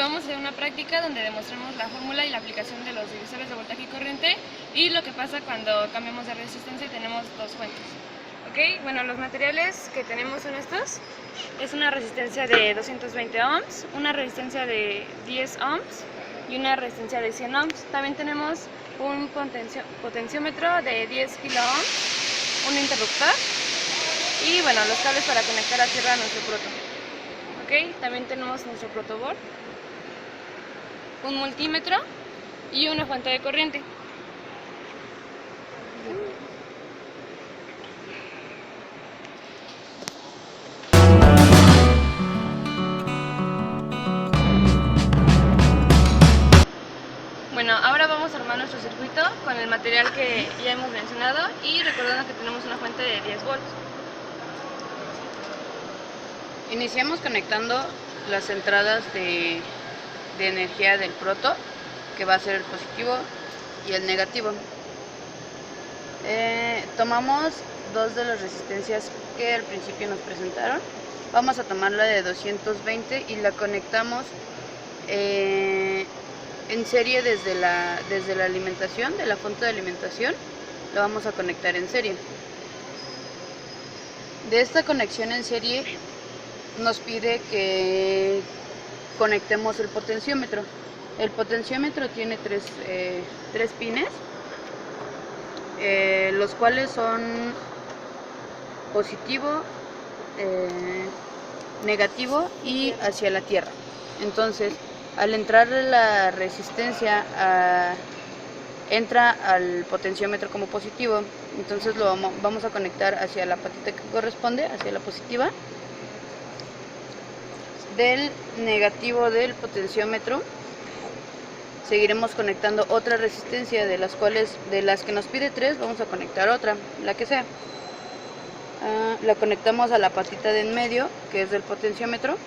vamos a hacer una práctica donde demostramos la fórmula y la aplicación de los divisores de voltaje y corriente y lo que pasa cuando cambiamos de resistencia y tenemos dos fuentes. Ok, bueno, los materiales que tenemos son estos. Es una resistencia de 220 ohms, una resistencia de 10 ohms y una resistencia de 100 ohms. También tenemos un potenciómetro de 10 kilo ohms, un interruptor y bueno, los cables para conectar a tierra a nuestro proto. Ok, también tenemos nuestro protoboard, un multímetro y una fuente de corriente. Bueno, ahora vamos a armar nuestro circuito con el material que ya hemos mencionado y recordando que tenemos una fuente de 10 volts. Iniciamos conectando las entradas de energía del proto, que va a ser el positivo y el negativo. Tomamos dos de las resistencias que al principio nos presentaron. Vamos a tomar la de 220 y la conectamos en serie desde la alimentación, de la fuente de alimentación. Lo vamos a conectar en serie. De esta conexión en serie nos pide que conectemos el potenciómetro. El potenciómetro tiene tres pines, los cuales son positivo, negativo y hacia la tierra. Entonces, al entrar la resistencia entra al potenciómetro como positivo, entonces lo vamos a conectar hacia la patita que corresponde, hacia la positiva. Del negativo del potenciómetro seguiremos conectando otra resistencia, de las que nos pide 3, vamos a conectar otra, la que sea. La conectamos a la patita de en medio, que es del potenciómetro,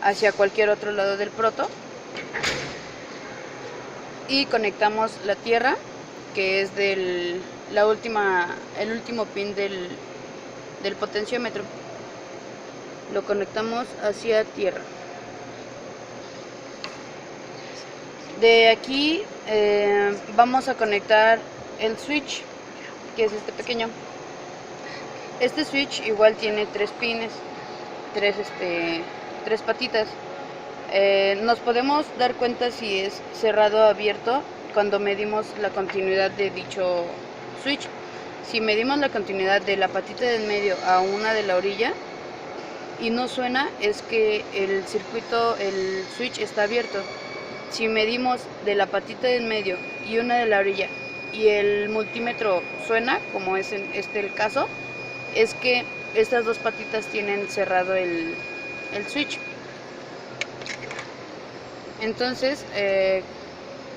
hacia cualquier otro lado del proto, y conectamos la tierra, que es el último pin del potenciómetro. Lo conectamos hacia tierra. De aquí vamos a conectar el switch, que es este pequeño. Este switch igual tiene 3 pines, tres patitas. Nos podemos dar cuenta si es cerrado o abierto cuando medimos la continuidad de dicho switch. Si medimos la continuidad de la patita del medio a una de la orilla y no suena, es que el switch está abierto. Si medimos de la patita del medio y una de la orilla y el multímetro suena, como es en el caso, es que estas dos patitas tienen cerrado el switch. Entonces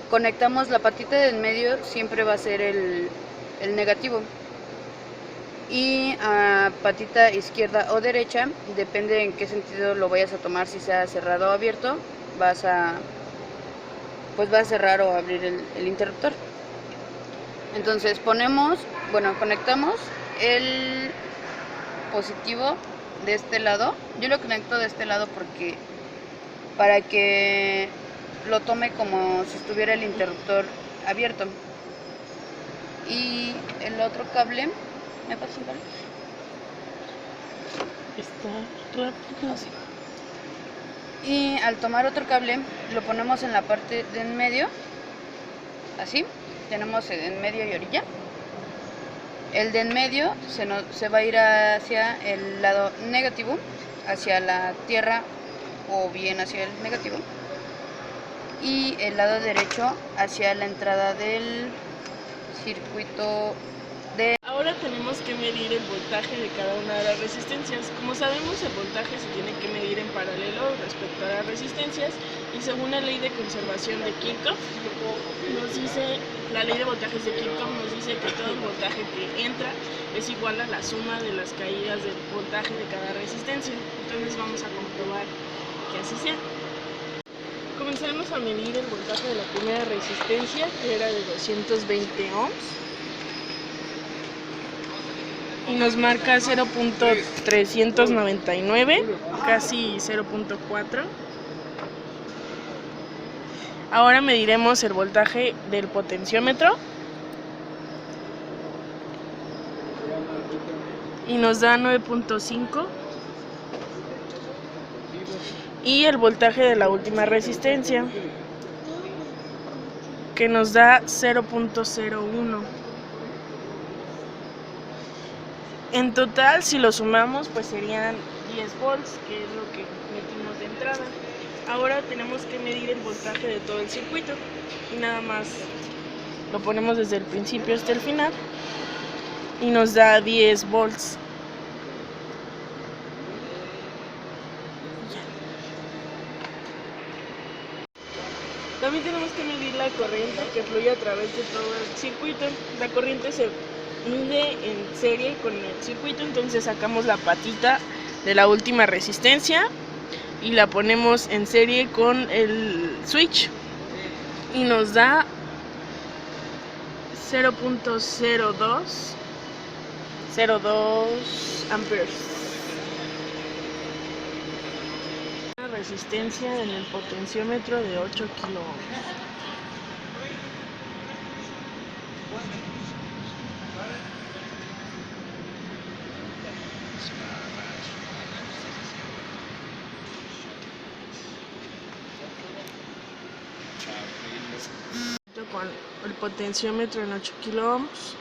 conectamos la patita del medio, siempre va a ser el negativo, y a patita izquierda o derecha, depende en qué sentido lo vayas a tomar, si sea cerrado o abierto, vas a cerrar o abrir el interruptor. Entonces conectamos el positivo de este lado. Yo lo conecto de este lado para que lo tome como si estuviera el interruptor abierto. Y el otro cable, ¿me pasas un cable? Está rápido. Así. Y al tomar otro cable, lo ponemos en la parte de en medio, así. Tenemos en medio y orilla. El de en medio se va a ir hacia el lado negativo, hacia la tierra o bien hacia el negativo, y el lado derecho hacia la entrada del circuito de... Ahora tenemos que medir el voltaje de cada una de las resistencias. Como sabemos, el voltaje se tiene que medir en paralelo respecto a las resistencias, y según la ley de conservación de Kirchhoff, la ley de voltajes de Kirchhoff nos dice que todo el voltaje que entra es igual a la suma de las caídas del voltaje de cada resistencia. Entonces vamos a comprobar que así sea. Comenzaremos a medir el voltaje de la primera resistencia, que era de 220 ohms. y nos marca 0.399, casi 0.4. Ahora mediremos el voltaje del potenciómetro y nos da 9.5, y el voltaje de la última resistencia, que nos da 0.01. En total, si lo sumamos, pues serían 10 volts, que es lo que metimos de entrada. Ahora tenemos que medir el voltaje de todo el circuito y nada más lo ponemos desde el principio hasta el final y nos da 10 volts. También tenemos que medir la corriente que fluye a través de todo el circuito. La corriente se mide en serie con el circuito, entonces sacamos la patita de la última resistencia y la ponemos en serie con el switch y nos da 0.02 amperes. Una resistencia en el potenciómetro de 8 kilo ohms. Con el potenciómetro en 8 kilo ohms.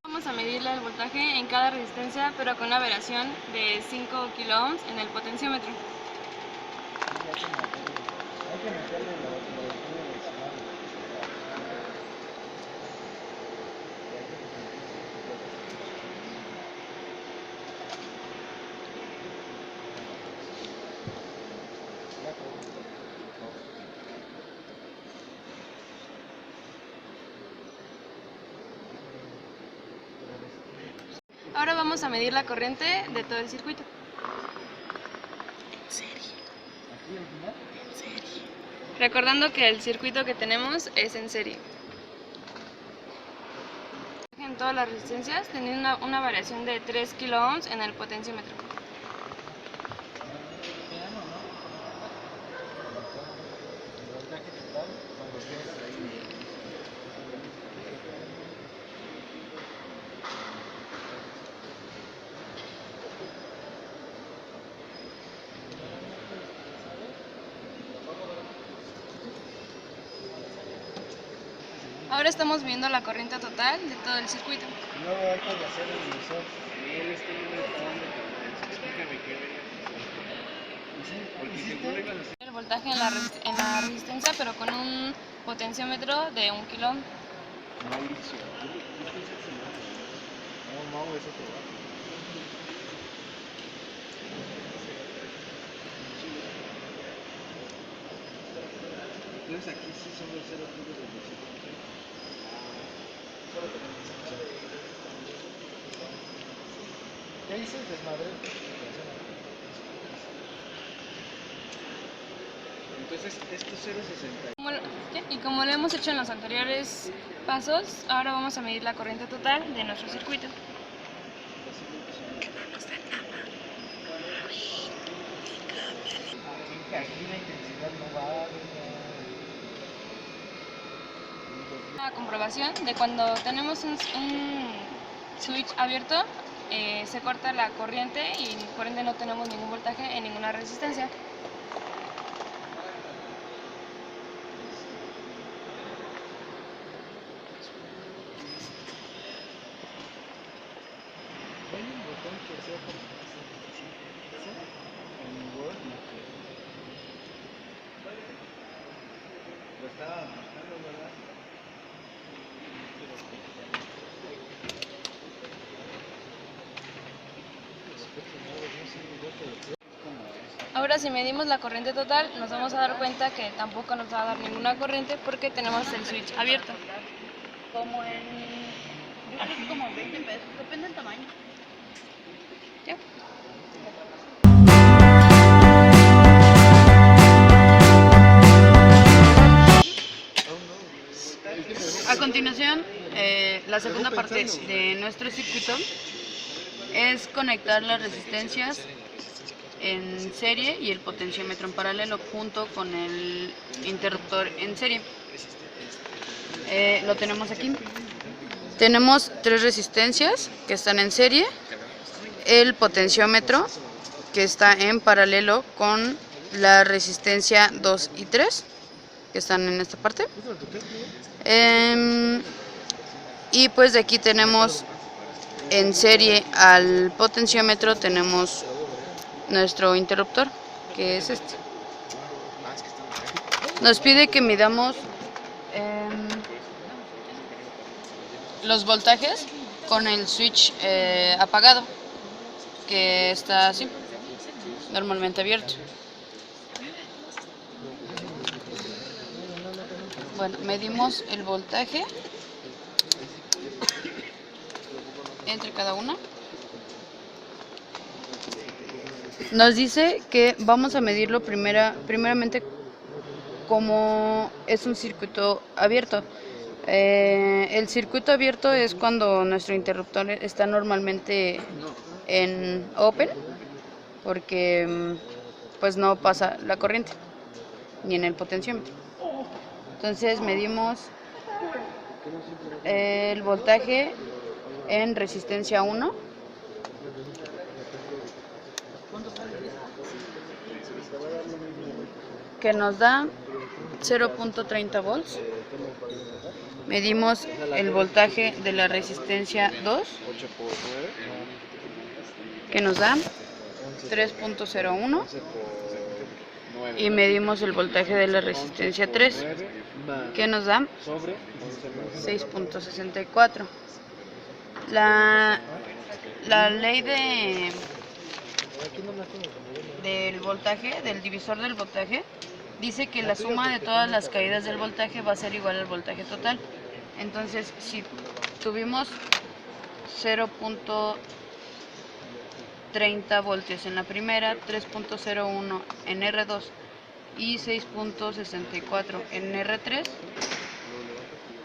Vamos a medirle el voltaje en cada resistencia, pero con una variación de 5 kilo ohms en el potenciómetro. Ahora vamos a medir la corriente de todo el circuito. En serie. Recordando que el circuito que tenemos es en serie. En todas las resistencias teniendo una variación de 3 kilo ohms en el potenciómetro. Ahora estamos viendo la corriente total de todo el circuito. El voltaje en la resistencia, pero con un potenciómetro de 1 kilo ohm. Entonces aquí sí son los 0.25. ¿Qué dices, desmadre? Entonces esto es 0.60. Y como lo hemos hecho en los anteriores pasos, ahora vamos a medir la corriente total de nuestro circuito. Una comprobación de cuando tenemos un switch abierto, se corta la corriente y por ende no tenemos ningún voltaje en ninguna resistencia. Hay un botón que sea para en Word lo estaba marcando, ¿verdad? Ahora si medimos la corriente total, nos vamos a dar cuenta que tampoco nos va a dar ninguna corriente porque tenemos el switch abierto. Como en, yo creo que como 20 pesos, depende del tamaño. ¿Ya? la segunda parte de nuestro circuito es conectar las resistencias en serie y el potenciómetro en paralelo junto con el interruptor en serie. Lo tenemos aquí. Tenemos 3 resistencias que están en serie, el potenciómetro que está en paralelo con la resistencia 2 y 3 que están en esta parte. Y pues de aquí tenemos en serie al potenciómetro, tenemos nuestro interruptor, que es este. Nos pide que midamos los voltajes con el switch apagado, que está así, normalmente abierto. Bueno, medimos el voltaje entre cada una. Nos dice que vamos a medirlo primeramente como es un circuito abierto. El circuito abierto es cuando nuestro interruptor está normalmente en open, porque pues no pasa la corriente ni en el potenciómetro. Entonces medimos el voltaje en resistencia 1, que nos da 0.30 volts. Medimos el voltaje de la resistencia 2, que nos da 3.01, y medimos el voltaje de la resistencia 3, que nos da 6.64. La ley del voltaje, del divisor del voltaje, dice que la suma de todas las caídas del voltaje va a ser igual al voltaje total. Entonces, si tuvimos 0.30 voltios en la primera, 3.01 en R2 y 6.64 en R3,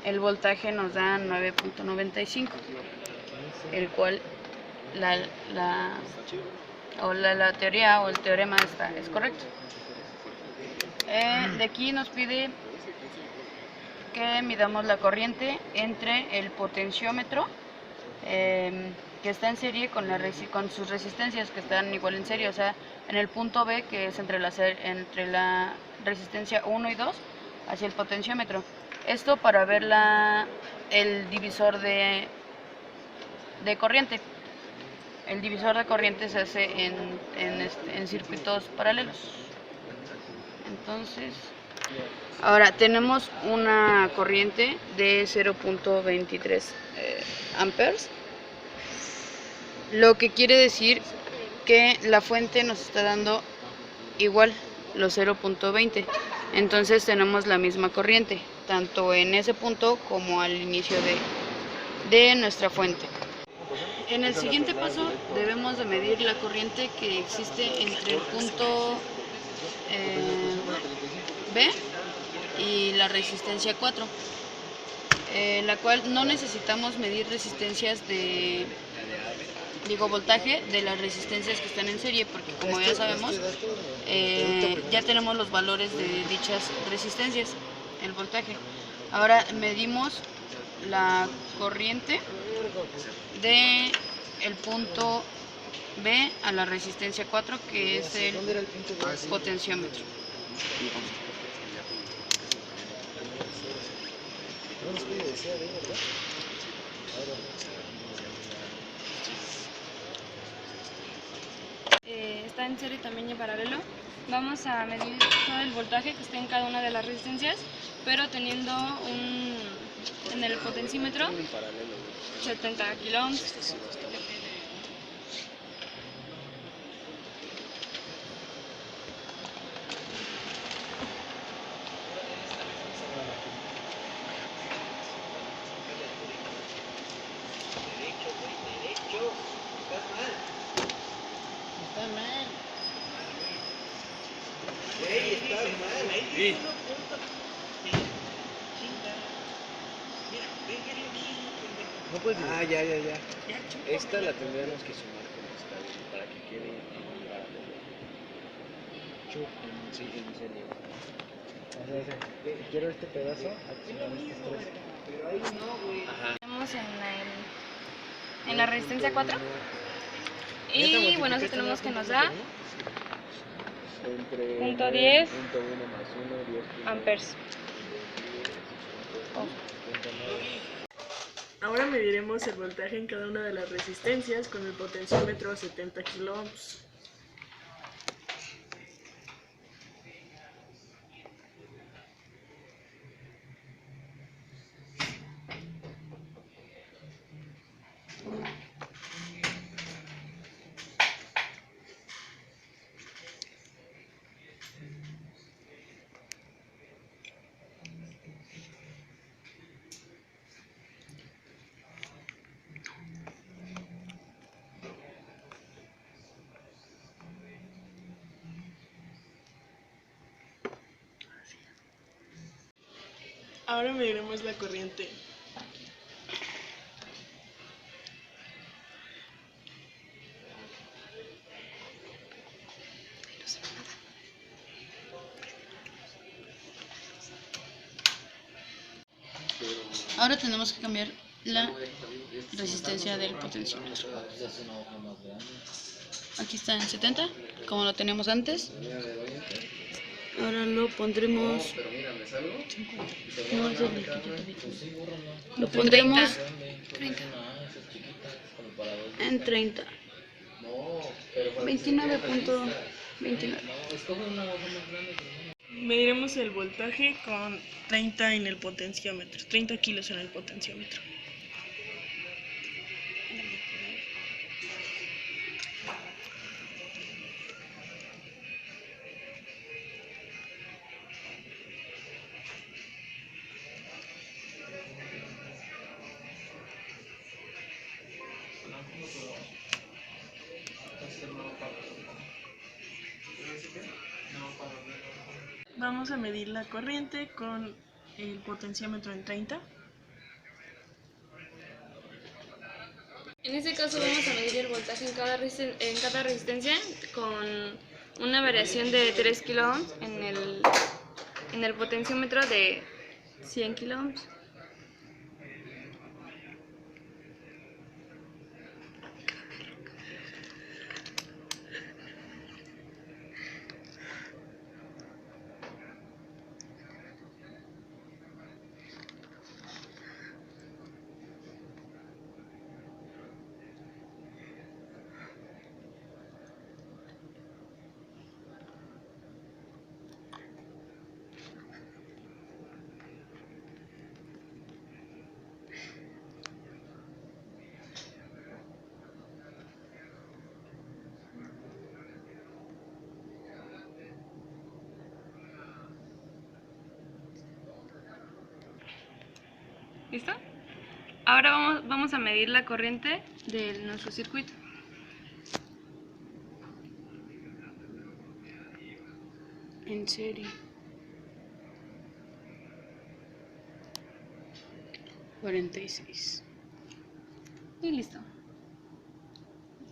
el voltaje nos da 9.95, el cual la teoría o el teorema es correcto. De aquí nos pide que midamos la corriente entre el potenciómetro, que está en serie con sus resistencias, que están igual en serie, o sea, en el punto B, que es entre la resistencia 1 y 2, hacia el potenciómetro. Esto para ver el divisor de corriente. El divisor de corriente se hace en circuitos paralelos. Entonces, ahora tenemos una corriente de 0.23 amperes, lo que quiere decir que la fuente nos está dando igual los 0.20. Entonces tenemos la misma corriente, tanto en ese punto como al inicio de nuestra fuente. En el siguiente paso debemos de medir la corriente que existe entre el punto B y la resistencia 4, la cual no necesitamos medir voltaje de las resistencias que están en serie, porque como ya sabemos, ya tenemos los valores de dichas resistencias, el voltaje. Ahora medimos la corriente de el punto B a la resistencia 4, que es el potenciómetro. Está en serie también y en paralelo. Vamos a medir todo el voltaje que esté en cada una de las resistencias, pero teniendo en el potenciómetro 70 kiloohms. pues Ah, ya. Ya, Esta la tendríamos que sumar como está, para que quede en un paralelo. Sí, en serio. O sea, quiero este pedazo, accionar estos tres. Pero ahí no, güey. Ajá. Tenemos en la resistencia 4. Y bueno, eso tenemos que nos da Entre punto 10 punto 1 más 1, 10 amperes. Ahora mediremos el voltaje en cada una de las resistencias con el potenciómetro a 70 kiloohms. Ahora mediremos la corriente. Ahora tenemos que cambiar la resistencia del potenciómetro. Aquí está en 70, como lo teníamos antes. Ahora lo pondremos. No, es el que yo te dije. Lo pondremos 30. en 30. 29.29. Mediremos el voltaje con 30 en el potenciómetro, 30 kilos en el potenciómetro. Vamos a medir la corriente con el potenciómetro en 30. En este caso vamos a medir el voltaje en cada resistencia con una variación de 3 kiloohms en el potenciómetro de 100 kiloohms. ¿Listo? Ahora vamos a medir la corriente de nuestro circuito. En serie. 46. Y listo.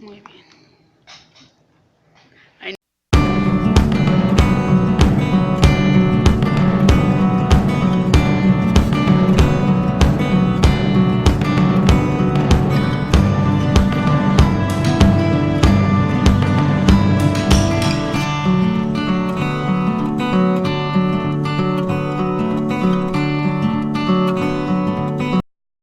Muy bien.